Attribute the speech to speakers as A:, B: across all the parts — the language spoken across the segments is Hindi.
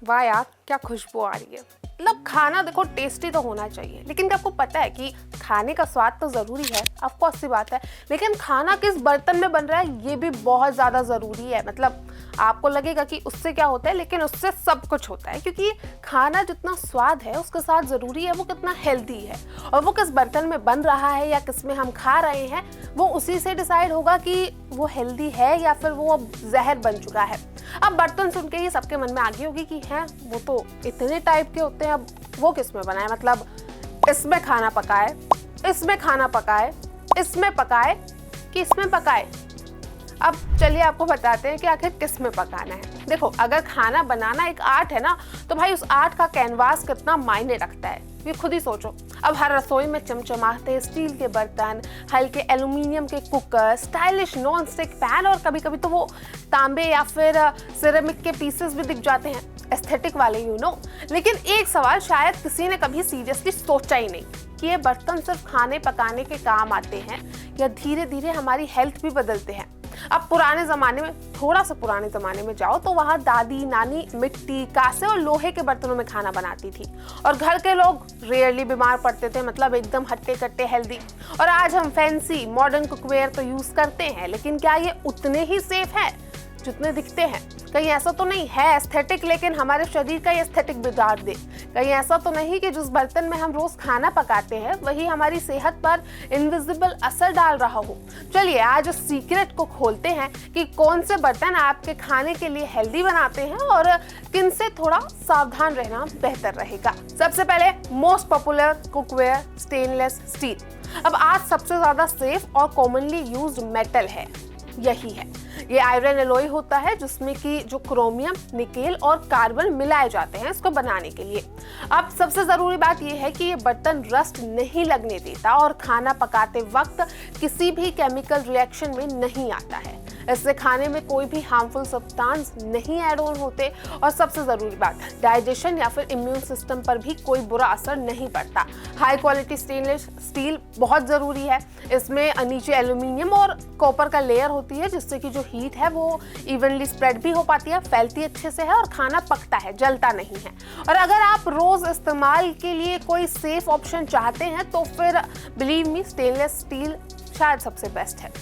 A: वाह यार, क्या खुशबू आ रही है। मतलब खाना देखो टेस्टी तो होना चाहिए, लेकिन क्या आपको पता है कि खाने का स्वाद तो ज़रूरी है, ऑफ कोर्स सी बात है, लेकिन खाना किस बर्तन में बन रहा है ये भी बहुत ज़्यादा ज़रूरी है। मतलब आपको लगेगा कि उससे क्या होता है, लेकिन उससे सब कुछ होता है, क्योंकि खाना जितना स्वाद है उसके साथ ज़रूरी है वो कितना हेल्दी है, और वो किस बर्तन में बन रहा है या किस में हम खा रहे हैं वो उसी से डिसाइड होगा कि वो हेल्दी है या फिर वो अब जहर बन चुका है। अब बर्तन सुन के ही सबके मन में आ गई होगी कि हैं वो तो इतने टाइप के होते हैं, अब वो किस में बनाए, मतलब इसमें खाना पकाए, इसमें खाना पकाए, इसमें पकाए कि इसमें पकाए। अब चलिए आपको बताते हैं कि आखिर किस में पकाना है। देखो, अगर खाना बनाना एक आर्ट है ना, तो भाई उस आर्ट का कैनवास कितना मायने रखता है ये खुद ही सोचो। अब हर रसोई में चमचमाते स्टील के बर्तन, हल्के एल्यूमिनियम के cooker, stylish non stick pan और कभी कभी तो वो तांबे या फिर सिरेमिक के पीसेस भी दिख जाते हैं, एस्थेटिक वाले लेकिन एक सवाल शायद किसी ने कभी सीरियसली सोचा ही नहीं कि ये बर्तन सिर्फ खाने पकाने के काम आते हैं या धीरे धीरे हमारी हेल्थ भी बदलते हैं। अब पुराने ज़माने में, थोड़ा सा पुराने ज़माने में जाओ तो वहाँ दादी नानी मिट्टी, कांसे और लोहे के बर्तनों में खाना बनाती थी, और घर के लोग रेयरली बीमार पड़ते थे, मतलब एकदम हट्टे कट्टे हेल्दी। और आज हम फैंसी मॉडर्न कुकवेयर तो यूज़ करते हैं, लेकिन क्या ये उतने ही सेफ है जितने दिखते हैं? कहीं ऐसा तो नहीं है एस्थेटिक लेकिन हमारे शरीर का एस्थेटिक बिगाड़ दे? कहीं ऐसा तो नहीं कि जिस बर्तन में हम रोज खाना पकाते हैं वही हमारी सेहत पर इनविजिबल असर डाल रहा हो? चलिए आज उस सीक्रेट को खोलते हैं कि कौन से बर्तन आपके खाने के लिए हेल्दी बनाते हैं और किन से थोड़ा सावधान रहना बेहतर रहेगा। सबसे पहले most popular cookware stainless steel. अब आज सबसे ज्यादा सेफ और कॉमनली यूज्ड मेटल है यही है। ये आयरन एलॉय होता है जिसमें कि जो क्रोमियम, निकेल और कार्बन मिलाए जाते हैं इसको बनाने के लिए। अब सबसे जरूरी बात ये है कि ये बर्तन रस्ट नहीं लगने देता और खाना पकाते वक्त किसी भी केमिकल रिएक्शन में नहीं आता है। इससे खाने में कोई भी हार्मफुल सब्सटेंस नहीं ऐड ऑन होते, और सबसे जरूरी बात, डाइजेशन या फिर इम्यून सिस्टम पर भी कोई बुरा असर नहीं पड़ता। हाई क्वालिटी स्टेनलेस स्टील बहुत जरूरी है। इसमें नीचे एल्यूमिनियम और कॉपर का लेयर होती है जिससे कि जो हीट है वो इवनली स्प्रेड भी हो पाती है, फैलती अच्छे से है और खाना पकता है, जलता नहीं है। और अगर आप रोज इस्तेमाल के लिए कोई सेफ ऑप्शन चाहते हैं तो फिर बिलीव मी स्टेनलेस स्टील शायद सबसे बेस्ट है।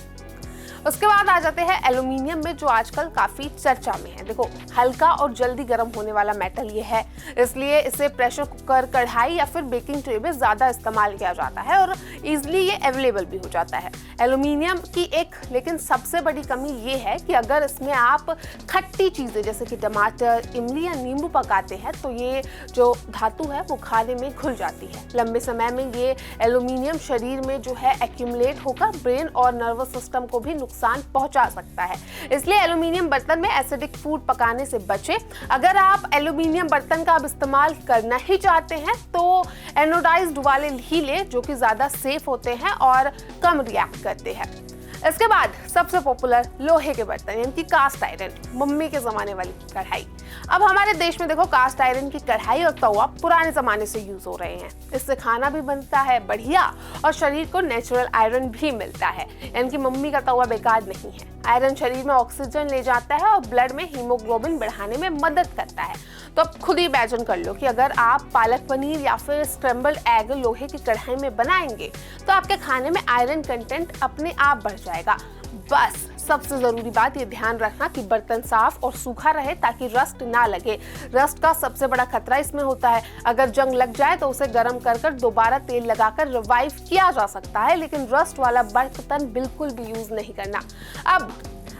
A: उसके बाद आ जाते हैं एल्यूमिनियम में, जो आजकल काफी चर्चा में है। देखो, हल्का और जल्दी गर्म होने वाला मेटल ये है, इसलिए इसे प्रेशर कुकर, कढ़ाई या फिर बेकिंग ट्रे में ज्यादा इस्तेमाल किया जाता है और इजिली ये अवेलेबल भी हो जाता है। एल्यूमिनियम की एक लेकिन सबसे बड़ी कमी ये है कि अगर इसमें आप खट्टी चीजें जैसे कि टमाटर, इमली या नींबू पकाते हैं तो ये जो धातु है वो खाने में घुल जाती है। लंबे समय में ये एल्यूमिनियम शरीर में जो है एक्यूमुलेट होकर ब्रेन और नर्वस सिस्टम को भी नुकसान पहुंचा सकता है। इसलिए एल्यूमिनियम बर्तन में एसिडिक फूड पकाने से बचें। अगर आप एल्यूमिनियम बर्तन का अब इस्तेमाल करना ही चाहते हैं तो एनोडाइज्ड वाले ही ले, जो कि ज्यादा सेफ होते हैं और कम रिएक्ट करते हैं। इसके बाद सबसे पॉपुलर लोहे के बर्तन, यानी कि कास्ट आयरन, मम्मी के जमाने वाली कढ़ाई। अब हमारे देश में देखो कास्ट आयरन की कढ़ाई और तवा पुराने जमाने से यूज हो रहे हैं। इससे खाना भी बनता है बढ़िया और शरीर को नेचुरल आयरन भी मिलता है, यानी कि मम्मी का तवा बेकार नहीं है। आयरन शरीर में ऑक्सीजन ले जाता है और ब्लड में हीमोग्लोबिन बढ़ाने में मदद करता है। तो अब खुद ही इमेजिन कर लो कि अगर आप पालक पनीर या फिर स्क्रैम्बल्ड एग लोहे की कढ़ाई में बनाएंगे तो आपके खाने में आयरन कंटेंट अपने आप बढ़ जाएगा। बस सबसे जरूरी बात ये ध्यान रखना कि बर्तन साफ और सूखा रहे ताकि रस्ट ना लगे। रस्ट का सबसे बड़ा खतरा इसमें होता है, अगर जंग लग जाए तो उसे गर्म कर दोबारा तेल लगाकर रिवाइव किया जा सकता है, लेकिन रस्ट वाला बर्तन बिल्कुल भी यूज नहीं करना। अब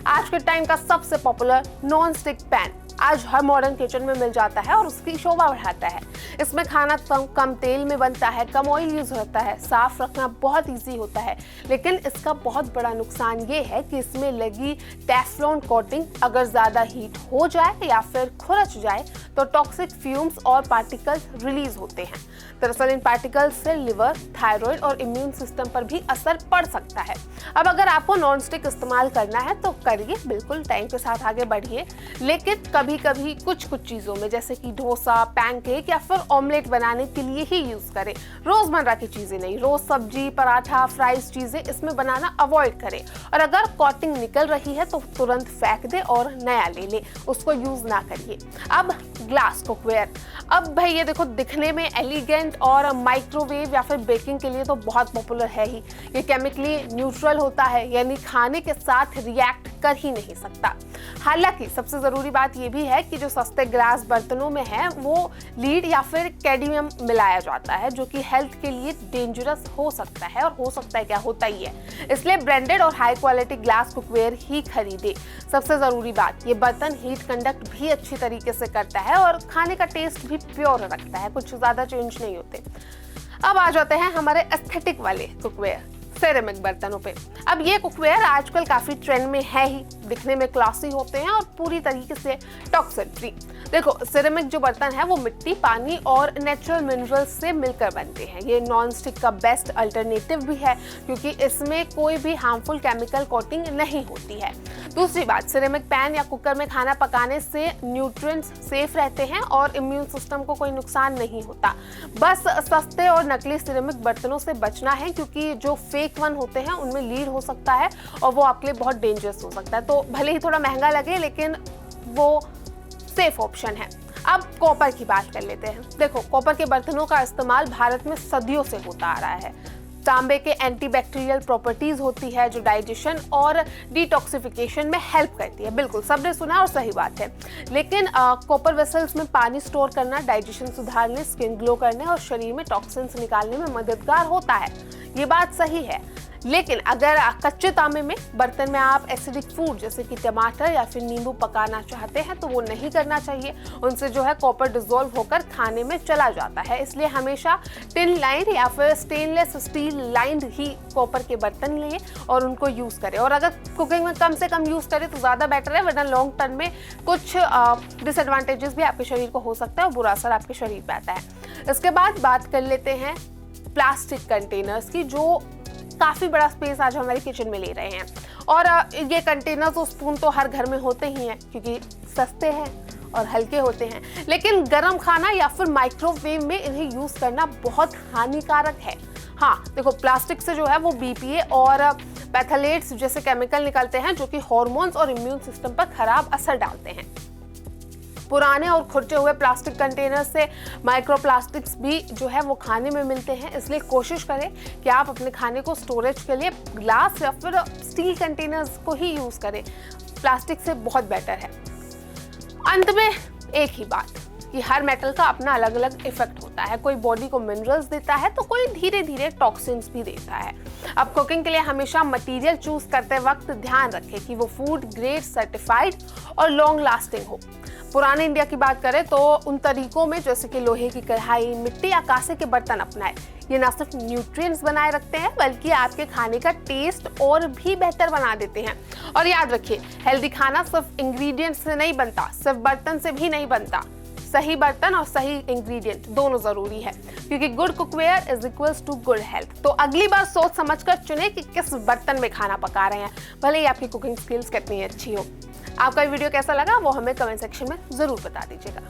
A: आज के टाइम का सबसे पॉपुलर नॉन स्टिक पैन आज हर मॉडर्न किचन में मिल जाता है और उसकी शोभा बढ़ाता है। इसमें खाना कम तेल में बनता है, कम ऑयल यूज होता है, साफ रखना बहुत इजी होता है। लेकिन इसका बहुत बड़ा नुकसान ये है कि इसमें लगी टेफ्लॉन कोटिंग अगर ज्यादा हीट हो जाए या फिर खुरच जाए तो टॉक्सिक फ्यूम्स और पार्टिकल्स रिलीज होते हैं। दरअसल इन पार्टिकल्स से लिवर, थायराइड और इम्यून सिस्टम पर भी असर पड़ सकता है। अब अगर आपको नॉन स्टिक इस्तेमाल करना है तो करिए, बिल्कुल टाइम के साथ आगे बढ़िए, लेकिन कभी कभी कुछ चीजों में जैसे कि डोसा, पैनकेक या फिर ऑमलेट बनाने के लिए ही यूज करें, रोजमर्रा की चीजें नहीं। रोज सब्जी, पराठा, फ्राइज चीजें इसमें बनाना अवॉइड करें, और अगर कोटिंग निकल रही है तो तुरंत फेंक दे और नया ले ले, उसको यूज ना करिए। अब ग्लास कुकवेयर। अब भाई ये देखो, दिखने में एलिगेंट और माइक्रोवेव या फिर बेकिंग के लिए तो बहुत पॉपुलर है ही। ये केमिकली न्यूट्रल होता है, यानी खाने के साथ रिएक्ट कर ही नहीं सकता। हालांकि सबसे ज़रूरी बात ये भी है कि जो सस्ते ग्लास बर्तनों में है वो लीड या फिर कैडमियम मिलाया जाता है, जो कि हेल्थ के लिए डेंजरस हो सकता है, और हो सकता है क्या, होता ही है। इसलिए ब्रांडेड और हाई क्वालिटी ग्लास कुकवेयर ही खरीदे। सबसे ज़रूरी बात, ये बर्तन हीट कंडक्ट भी अच्छी तरीके से करता है और खाने का टेस्ट भी प्योर रखता है, कुछ ज़्यादा चेंज नहीं होते। अब आ जाते हैं हमारे एस्थेटिक वाले कुकवेयर, सेरेमिक बर्तनों पे। अब ये कुकवेयर आजकल काफ़ी ट्रेंड में है ही, दिखने में क्लासी होते हैं और पूरी तरीके से टॉक्सिन फ्री। देखो, सिरेमिक जो बर्तन है वो मिट्टी, पानी और नेचुरल मिनरल्स से मिलकर बनते हैं। ये नॉन स्टिक का बेस्ट अल्टरनेटिव भी है, क्योंकि इसमें कोई भी हार्मफुल केमिकल कोटिंग नहीं होती है। दूसरी बात, सिरेमिक पैन या कुकर में खाना पकाने से न्यूट्रिएंट्स सेफ रहते हैं और इम्यून सिस्टम को कोई नुकसान नहीं होता। बस सस्ते और नकली सिरेमिक बर्तनों से बचना है, क्योंकि जो फेक वन होते हैं उनमें लीड हो सकता है और वो आपके लिए बहुत डेंजरस हो सकता है। तो भले ही थोड़ा महंगा लगे, लेकिन वो सेफ ऑप्शन है। अब कॉपर की बात कर लेते हैं। देखो, कॉपर के बर्तनों का इस्तेमाल भारत में सदियों से होता आ रहा है। तांबे के एंटीबैक्टीरियल प्रॉपर्टीज होती है, जो डाइजेशन और डिटॉक्सिफिकेशन में हेल्प करती है। बिल्कुल सबने सुना और सही बात है। लेकिन कॉपर वेसल्स में पानी स्टोर करना डाइजेशन सुधारने, स्किन ग्लो करने और शरीर में टॉक्सिन्स निकालने में मददगार होता है। ये बात सही है। लेकिन अगर कच्चे तांबे में बर्तन में आप एसिडिक फूड जैसे कि टमाटर या फिर नींबू पकाना चाहते हैं, तो वो नहीं करना चाहिए। उनसे जो है कॉपर डिसॉल्व होकर खाने में चला जाता है। इसलिए हमेशा टिन लाइंड या फिर स्टेनलेस स्टील लाइंड ही कॉपर के बर्तन लें और उनको यूज़ करें। और अगर कुकिंग में कम से कम यूज़ करें तो ज़्यादा बेटर है, वरना लॉन्ग टर्म में कुछ डिसएडवांटेजेस भी आपके शरीर को हो सकता है और बुरा असर आपके शरीर पर आता है। इसके बाद बात कर लेते हैं प्लास्टिक कंटेनर्स की, जो काफ़ी बड़ा स्पेस आज हमारे किचन में ले रहे हैं। और ये कंटेनर्स और स्पून तो हर घर में होते ही हैं, क्योंकि सस्ते हैं और हल्के होते हैं। लेकिन गर्म खाना या फिर माइक्रोवेव में इन्हें यूज़ करना बहुत हानिकारक है। हाँ देखो, प्लास्टिक से जो है वो BPA और पैथलेट्स जैसे केमिकल निकलते हैं, जो कि हार्मोन्स और इम्यून सिस्टम पर खराब असर डालते हैं। पुराने और खुरचे हुए प्लास्टिक कंटेनर से माइक्रोप्लास्टिक्स भी जो है वो खाने में मिलते हैं। इसलिए कोशिश करें कि आप अपने खाने को स्टोरेज के लिए ग्लास या फिर स्टील कंटेनर्स को ही यूज़ करें, प्लास्टिक से बहुत बेटर है। अंत में एक ही बात कि हर मेटल का अपना अलग अलग इफेक्ट होता है। कोई बॉडी को मिनरल्स देता है तो कोई धीरे धीरे टॉक्सिन्स भी देता है। अब कुकिंग के लिए हमेशा मटेरियल चूज करते वक्त ध्यान रखें कि वो फूड ग्रेड सर्टिफाइड और लॉन्ग लास्टिंग हो। पुराने इंडिया की बात करें तो उन तरीकों में जैसे कि लोहे की कढ़ाई, मिट्टी या कांसे के बर्तन अपनाएं। ये न सिर्फ न्यूट्रिएंट्स बनाए रखते हैं, बल्कि आपके खाने का टेस्ट और भी बेहतर बना देते हैं। और याद रखिए, हेल्दी खाना सिर्फ इंग्रेडिएंट्स से नहीं बनता, सिर्फ बर्तन से भी नहीं बनता। सही बर्तन और सही इंग्रेडिएंट दोनों जरूरी है, क्योंकि good cookware is equals to good health. तो अगली बार सोच समझकर चुने कि किस बर्तन में खाना पका रहे हैं, भले ही आपकी कुकिंग स्किल्स कितनी अच्छी हो। आपका वीडियो कैसा लगा वो हमें कमेंट सेक्शन में जरूर बता दीजिएगा।